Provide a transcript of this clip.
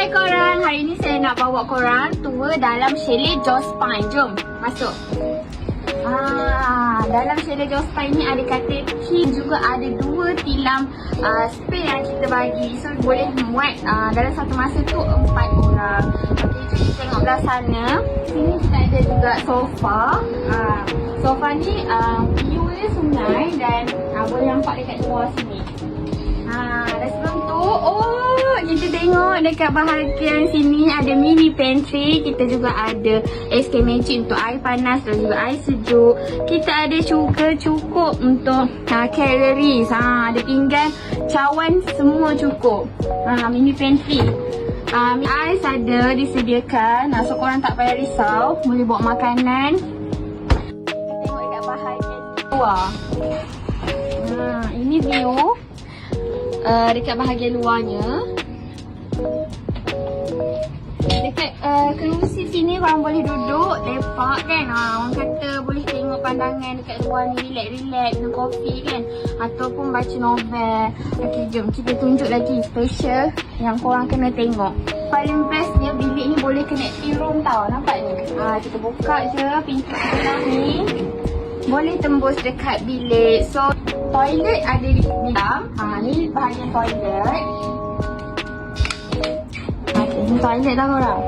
Hai korang, hari ni saya nak bawa korang tour dalam chalet Jospine. Jom, masuk. Dalam chalet Jospine ni ada katil king, juga ada 2 tilam space yang kita bagi. So boleh muat dalam satu masa tu 4 orang. Okay, jom kita tengok belah sana. Sini kita ada juga sofa. Sofa ni view dia sungai dan boleh nampak dekat luar sini. Dan sebelum tu, kita tengok dekat bahagian sini ada mini pantry. Kita juga ada SK Magic untuk air panas dan juga air sejuk. Kita ada juga cukup untuk calories. Ada pinggan, cawan, semua cukup. Mini pantry. Ais ada disediakan. So korang tak payah risau, boleh bawa makanan. Kita tengok dekat bahagian luar. Ini view dekat bahagian luarnya. Dekat kerusi sini korang boleh duduk, lepak kan. Orang kata boleh tengok pandangan dekat luar ni, relax-relax minum kopi kan, ataupun baca novel. Okay, jom kita tunjuk lagi special yang korang kena tengok. Paling bestnya bilik ni boleh connecting room tau. Nampak ni? Kita buka je pintu sebelah ni, boleh tembus dekat bilik. So toilet ada di dalam. Ni bahagian toilet. Ni toilet dah korang.